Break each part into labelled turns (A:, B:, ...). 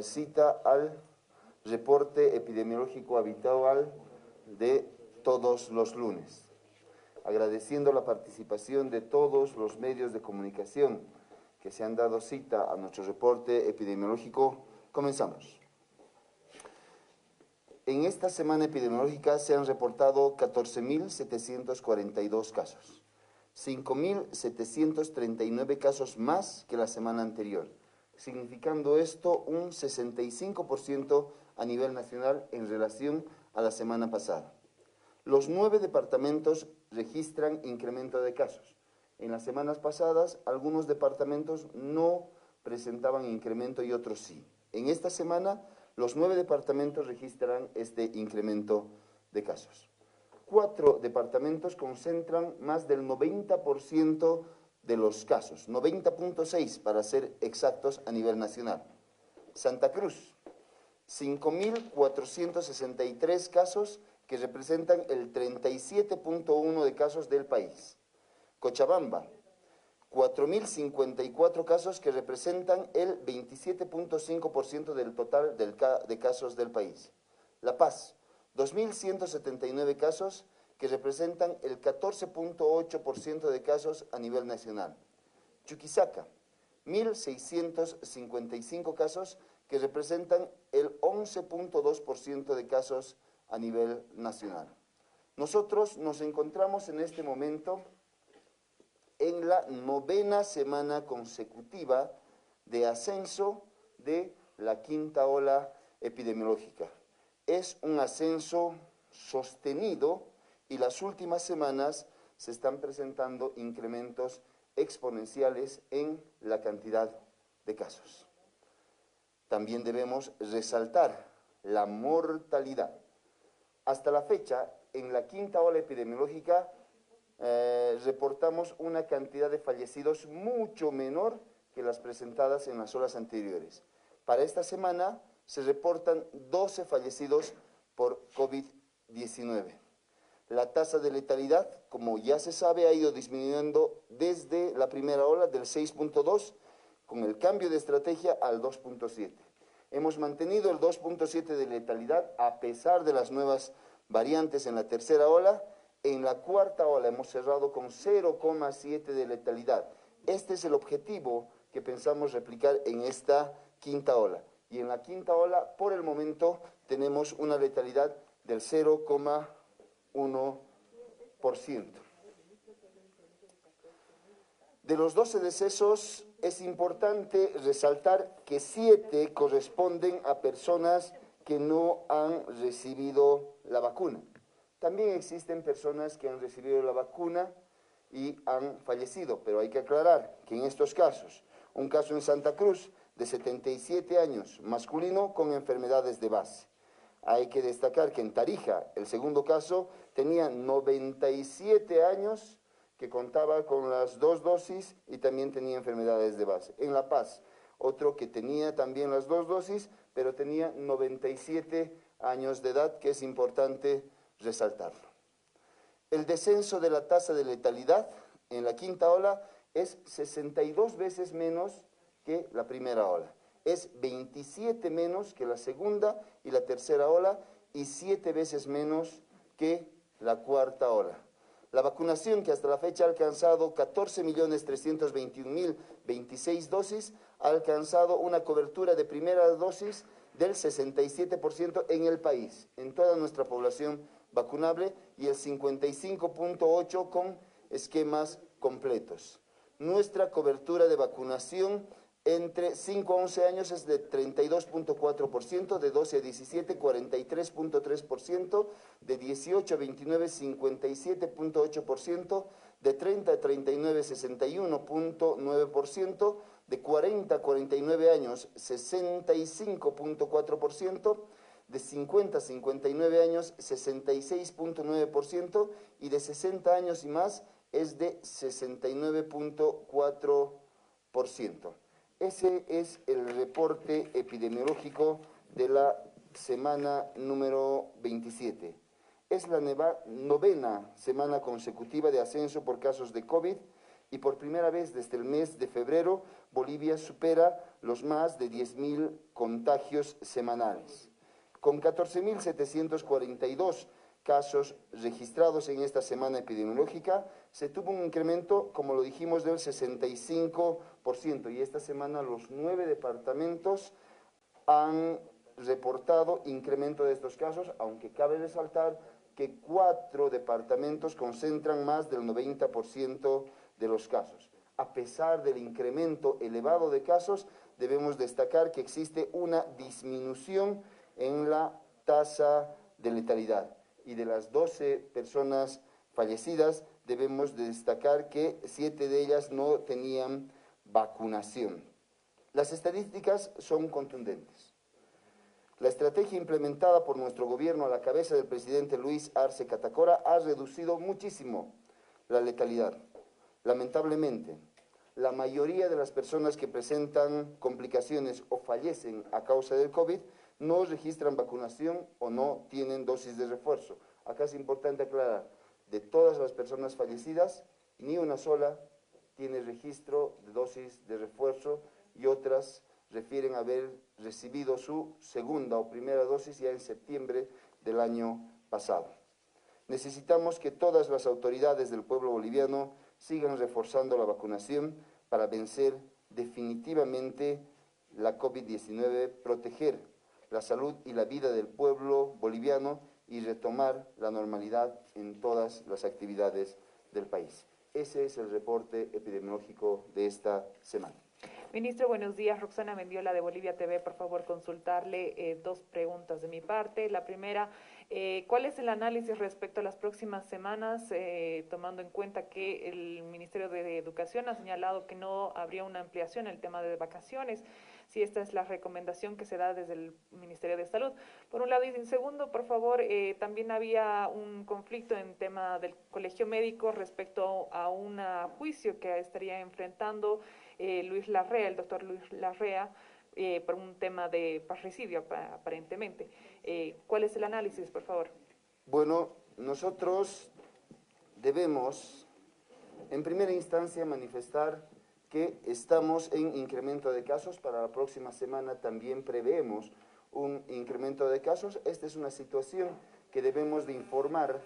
A: cita al reporte epidemiológico habitual de todos los lunes. Agradeciendo la participación de todos los medios de comunicación que se han dado cita a nuestro reporte epidemiológico, comenzamos. En esta semana epidemiológica se han reportado 14.742 casos, 5.739 casos más que la semana anterior, significando esto un 65% a nivel nacional en relación a la semana pasada. Los 9 departamentos registran incremento de casos. En las semanas pasadas, algunos departamentos no presentaban incremento y otros sí. En esta semana, los 9 departamentos registran este incremento de casos. 4 departamentos concentran más del 90% de los casos, 90.6 para ser exactos a nivel nacional. Santa Cruz, 5.463 casos que representan el 37.1 de casos del país. Cochabamba, 4.054 casos que representan el 27.5% del total de casos del país. La Paz, 2.179 casos que representan el 14.8% de casos a nivel nacional. Chuquisaca, 1.655 casos que representan el 11.2% de casos a nivel nacional. Nosotros nos encontramos en este momento en la 9ª semana consecutiva de ascenso de la 5ª ola epidemiológica. Es un ascenso sostenido y las últimas semanas se están presentando incrementos exponenciales en la cantidad de casos. También debemos resaltar la mortalidad. Hasta la fecha, en la 5ª ola epidemiológica, reportamos una cantidad de fallecidos mucho menor que las presentadas en las olas anteriores. Para esta semana se reportan 12 fallecidos por COVID-19. La tasa de letalidad, como ya se sabe, ha ido disminuyendo desde la primera ola del 6.2 con el cambio de estrategia al 2.7. Hemos mantenido el 2.7 de letalidad a pesar de las nuevas variantes en la tercera ola. En la 4ª ola hemos cerrado con 0,7 de letalidad. Este es el objetivo que pensamos replicar en esta 5ª ola. Y en la 5ª ola, por el momento, tenemos una letalidad del 0,1%. De los 12 decesos, es importante resaltar que 7 corresponden a personas que no han recibido la vacuna. También existen personas que han recibido la vacuna y han fallecido, pero hay que aclarar que en estos casos, un caso en Santa Cruz de 77 años, masculino con enfermedades de base. Hay que destacar que en Tarija, el segundo caso, tenía 97 años, que contaba con las 2 dosis y también tenía enfermedades de base. En La Paz, otro que tenía también las 2 dosis, pero tenía 97 años de edad, que es importante resaltarlo. El descenso de la tasa de letalidad en la 5ª ola es 62 veces menos que la primera ola. Es 27 menos que la segunda y la tercera ola y 7 veces menos que la 4ª ola. La vacunación, que hasta la fecha ha alcanzado 14.321.026 dosis, ha alcanzado una cobertura de primera dosis del 67% en el país, en toda nuestra población vacunable, y el 55.8% con esquemas completos. Nuestra cobertura de vacunación entre 5 a 11 años es de 32.4%, de 12 a 17, 43.3%, de 18 a 29, 57.8%, de 30 a 39, 61.9%, de 40 a 49 años, 65.4%, de 50 a 59 años, 66.9%, y de 60 años y más es de 69.4%. Ese es el reporte epidemiológico de la semana número 27. Es la 9ª semana consecutiva de ascenso por casos de COVID y por primera vez desde el mes de febrero Bolivia supera los más de 10.000 contagios semanales. Con 14.742 casos registrados en esta semana epidemiológica, se tuvo un incremento, como lo dijimos, del 65%, y esta semana los 9 departamentos han reportado incremento de estos casos, aunque cabe resaltar que 4 departamentos concentran más del 90% de los casos. A pesar del incremento elevado de casos, debemos destacar que existe una disminución en la tasa de letalidad. Y de las 12 personas fallecidas, debemos destacar que 7 de ellas no tenían vacunación. Las estadísticas son contundentes. La estrategia implementada por nuestro gobierno a la cabeza del presidente Luis Arce Catacora ha reducido muchísimo la letalidad. Lamentablemente, la mayoría de las personas que presentan complicaciones o fallecen a causa del COVID no registran vacunación o no tienen dosis de refuerzo. Acá es importante aclarar, de todas las personas fallecidas, ni una sola tiene registro de dosis de refuerzo y otras refieren haber recibido su segunda o primera dosis ya en septiembre del año pasado. Necesitamos que todas las autoridades del pueblo boliviano sigan reforzando la vacunación para vencer definitivamente la COVID-19, proteger la salud y la vida del pueblo boliviano y retomar la normalidad en todas las actividades del país. Ese es el reporte epidemiológico de esta semana.
B: Ministro, buenos días. Roxana Mendiola de Bolivia TV. Por favor, consultarle 2 preguntas de mi parte. La primera, ¿cuál es el análisis respecto a las próximas semanas, tomando en cuenta que el Ministerio de Educación ha señalado que no habría una ampliación en el tema de vacaciones? Si esta es la recomendación que se da desde el Ministerio de Salud. Por un lado, y en segundo, por favor, también había un conflicto en tema del Colegio Médico respecto a un juicio que estaría enfrentando Luis Larrea, el doctor Luis Larrea, por un tema de parricidio, aparentemente. ¿Cuál es el análisis, por favor?
A: Bueno, nosotros debemos, en primera instancia, manifestar que estamos en incremento de casos. Para la próxima semana también preveemos un incremento de casos. Esta es una situación que debemos de informar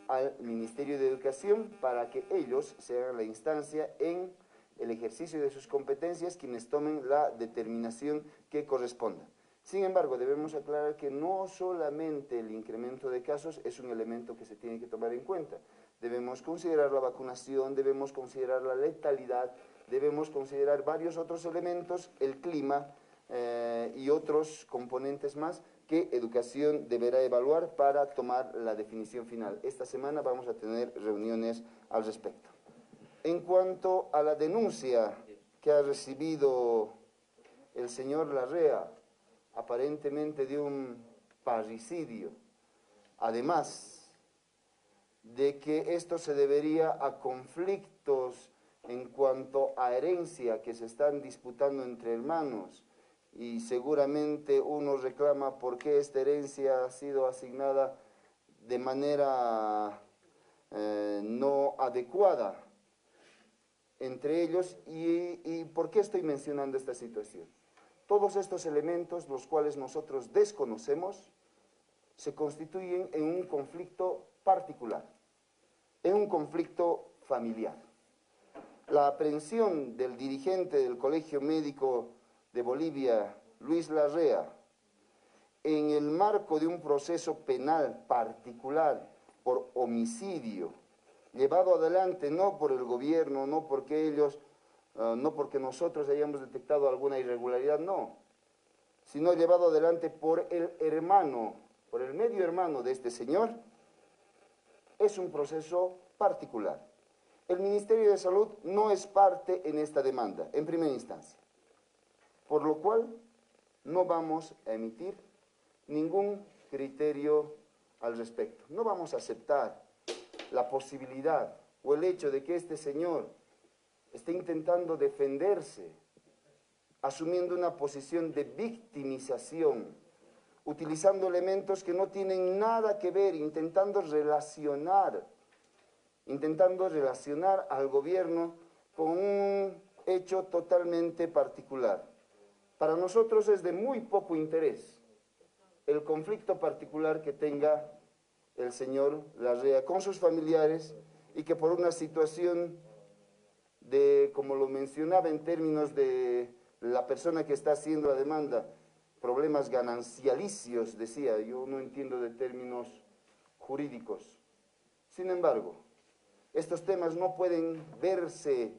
A: al Ministerio de Educación para que ellos sean la instancia en el ejercicio de sus competencias quienes tomen la determinación que corresponda. Sin embargo, debemos aclarar que no solamente el incremento de casos es un elemento que se tiene que tomar en cuenta. Debemos considerar la vacunación, debemos considerar la letalidad, debemos considerar varios otros elementos, el clima y otros componentes más que educación deberá evaluar para tomar la definición final. Esta semana vamos a tener reuniones al respecto. En cuanto a la denuncia que ha recibido el señor Larrea, aparentemente de un parricidio, además de que esto se debería a conflictos en cuanto a herencia que se están disputando entre hermanos, y seguramente uno reclama por qué esta herencia ha sido asignada de manera no adecuada entre ellos, y ¿por qué estoy mencionando esta situación? Todos estos elementos, los cuales nosotros desconocemos, se constituyen en un conflicto particular, en un conflicto familiar. La aprehensión del dirigente del Colegio Médico de Bolivia, Luis Larrea, en el marco de un proceso penal particular por homicidio, llevado adelante no por el gobierno, no porque ellos, no porque nosotros hayamos detectado alguna irregularidad, no, sino llevado adelante por el hermano, por el medio hermano de este señor, es un proceso particular. El Ministerio de Salud no es parte en esta demanda, en primera instancia, por lo cual no vamos a emitir ningún criterio al respecto. No vamos a aceptar la posibilidad o el hecho de que este señor esté intentando defenderse, asumiendo una posición de victimización, utilizando elementos que no tienen nada que ver, intentando relacionar al gobierno con un hecho totalmente particular. Para nosotros es de muy poco interés el conflicto particular que tenga el señor Larrea con sus familiares y que por una situación de, como lo mencionaba en términos de la persona que está haciendo la demanda, problemas ganancialicios, decía, yo no entiendo de términos jurídicos. Sin embargo, estos temas no pueden verse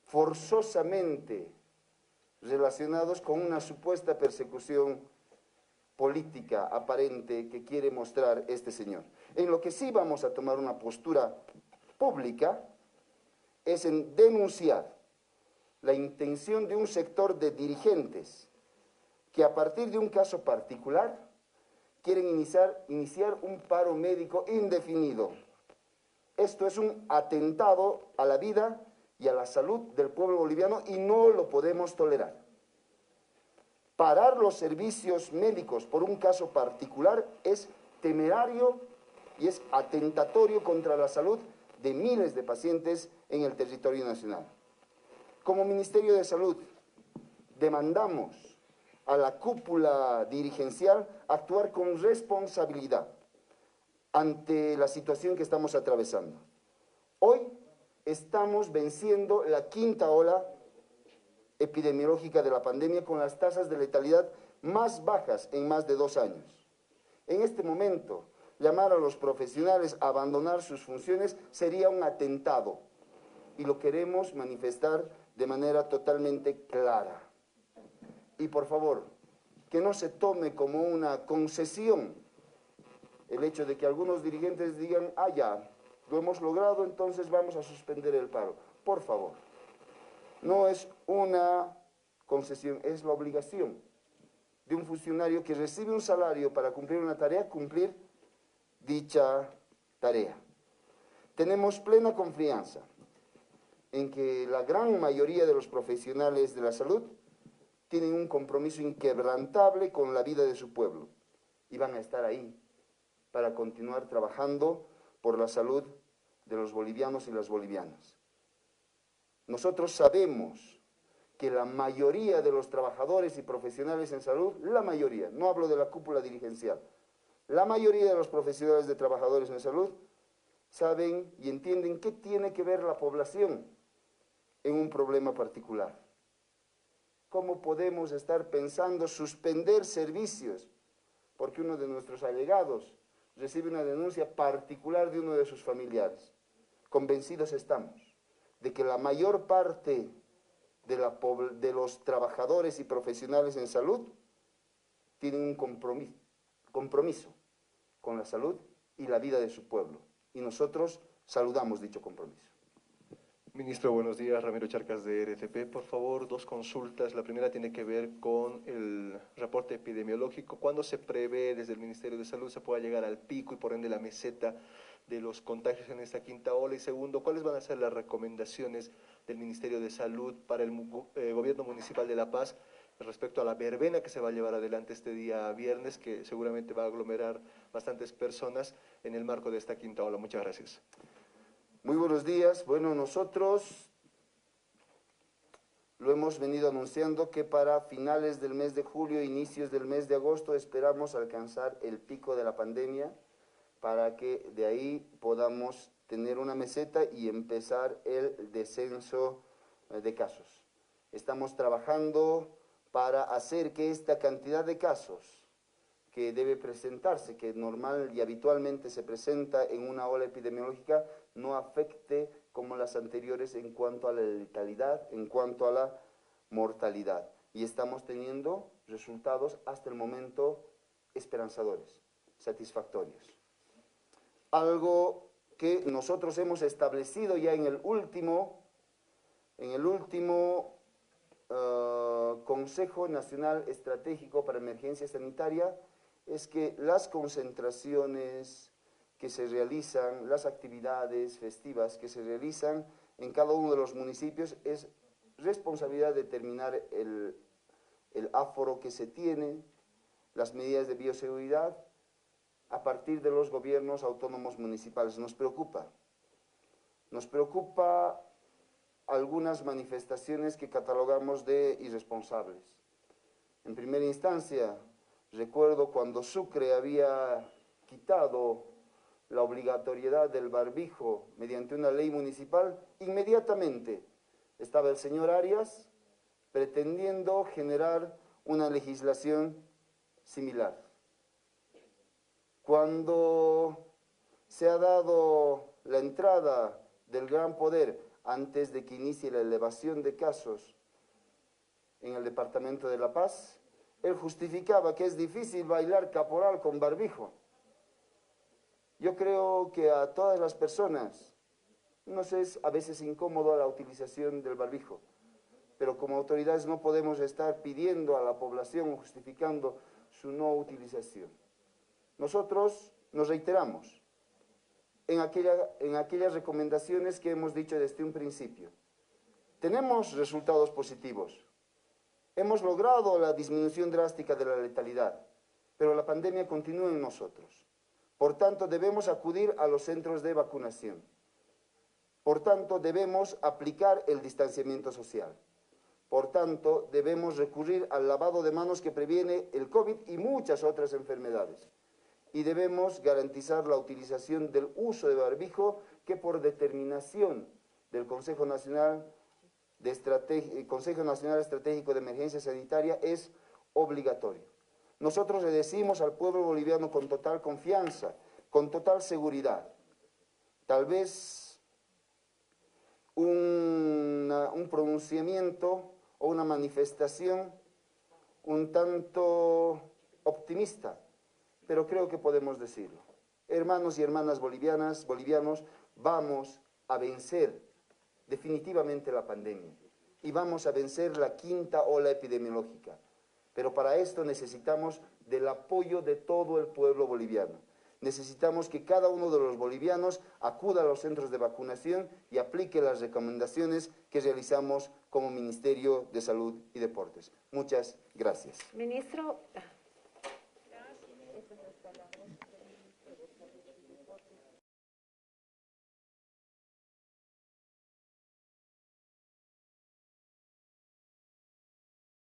A: forzosamente relacionados con una supuesta persecución política aparente que quiere mostrar este señor. En lo que sí vamos a tomar una postura pública es en denunciar la intención de un sector de dirigentes que a partir de un caso particular quieren iniciar un paro médico indefinido. Esto es un atentado a la vida y a la salud del pueblo boliviano y no lo podemos tolerar. Parar los servicios médicos por un caso particular es temerario y es atentatorio contra la salud de miles de pacientes en el territorio nacional. Como Ministerio de Salud, demandamos a la cúpula dirigencial actuar con responsabilidad ante la situación que estamos atravesando. Hoy estamos venciendo la quinta ola epidemiológica de la pandemia con las tasas de letalidad más bajas en más de 2 años. En este momento, llamar a los profesionales a abandonar sus funciones sería un atentado y lo queremos manifestar de manera totalmente clara. Y por favor, que no se tome como una concesión el hecho de que algunos dirigentes digan, ya, lo hemos logrado, entonces vamos a suspender el paro. Por favor, no es una concesión, es la obligación de un funcionario que recibe un salario para cumplir una tarea, cumplir dicha tarea. Tenemos plena confianza en que la gran mayoría de los profesionales de la salud tienen un compromiso inquebrantable con la vida de su pueblo y van a estar ahí para continuar trabajando por la salud de los bolivianos y las bolivianas. Nosotros sabemos que la mayoría de los trabajadores y profesionales en salud, la mayoría, no hablo de la cúpula dirigencial, la mayoría de los profesionales de trabajadores en salud saben y entienden qué tiene que ver la población en un problema particular. ¿Cómo podemos estar pensando suspender servicios porque uno de nuestros allegados recibe una denuncia particular de uno de sus familiares? Convencidos estamos de que la mayor parte de los trabajadores y profesionales en salud tienen un compromiso con la salud y la vida de su pueblo. Y nosotros saludamos dicho compromiso.
C: Ministro, buenos días. Ramiro Charcas de RTP. Por favor, 2 consultas. La primera tiene que ver con el reporte epidemiológico. ¿Cuándo se prevé desde el Ministerio de Salud se pueda llegar al pico y por ende la meseta de los contagios en esta quinta ola? Y segundo, ¿cuáles van a ser las recomendaciones del Ministerio de Salud para el Gobierno Municipal de La Paz respecto a la verbena que se va a llevar adelante este día viernes, que seguramente va a aglomerar bastantes personas en el marco de esta quinta ola? Muchas gracias.
A: Muy buenos días. Bueno, nosotros lo hemos venido anunciando que para finales del mes de julio, inicios del mes de agosto, esperamos alcanzar el pico de la pandemia para que de ahí podamos tener una meseta y empezar el descenso de casos. Estamos trabajando para hacer que esta cantidad de casos que debe presentarse, que normal y habitualmente se presenta en una ola epidemiológica, no afecte como las anteriores en cuanto a la letalidad, en cuanto a la mortalidad. Y estamos teniendo resultados hasta el momento esperanzadores, satisfactorios. Algo que nosotros hemos establecido ya en el último Consejo Nacional Estratégico para Emergencia Sanitaria, es que las concentraciones que se realizan, las actividades festivas que se realizan en cada uno de los municipios, es responsabilidad determinar el aforo que se tiene, las medidas de bioseguridad, a partir de los gobiernos autónomos municipales. Nos preocupa algunas manifestaciones que catalogamos de irresponsables. En primera instancia, recuerdo cuando Sucre había quitado la obligatoriedad del barbijo mediante una ley municipal, inmediatamente estaba el señor Arias pretendiendo generar una legislación similar. Cuando se ha dado la entrada del Gran Poder antes de que inicie la elevación de casos en el departamento de La Paz, él justificaba que es difícil bailar caporal con barbijo. Yo creo que a todas las personas nos es a veces incómodo la utilización del barbijo, pero como autoridades no podemos estar pidiendo a la población o justificando su no utilización. Nosotros nos reiteramos en aquellas recomendaciones que hemos dicho desde un principio. Tenemos resultados positivos. Hemos logrado la disminución drástica de la letalidad, pero la pandemia continúa en nosotros. Por tanto, debemos acudir a los centros de vacunación. Por tanto, debemos aplicar el distanciamiento social. Por tanto, debemos recurrir al lavado de manos que previene el COVID y muchas otras enfermedades. Y debemos garantizar la utilización del uso de barbijo que por determinación del Consejo Nacional Estratégico de Emergencia Sanitaria es obligatorio. Nosotros le decimos al pueblo boliviano con total confianza, con total seguridad, tal vez un pronunciamiento o una manifestación un tanto optimista, pero creo que podemos decirlo. Hermanos y hermanas bolivianos, vamos a vencer definitivamente la pandemia y vamos a vencer la quinta ola epidemiológica. Pero para esto necesitamos del apoyo de todo el pueblo boliviano. Necesitamos que cada uno de los bolivianos acuda a los centros de vacunación y aplique las recomendaciones que realizamos como Ministerio de Salud y Deportes. Muchas gracias.
B: Ministro.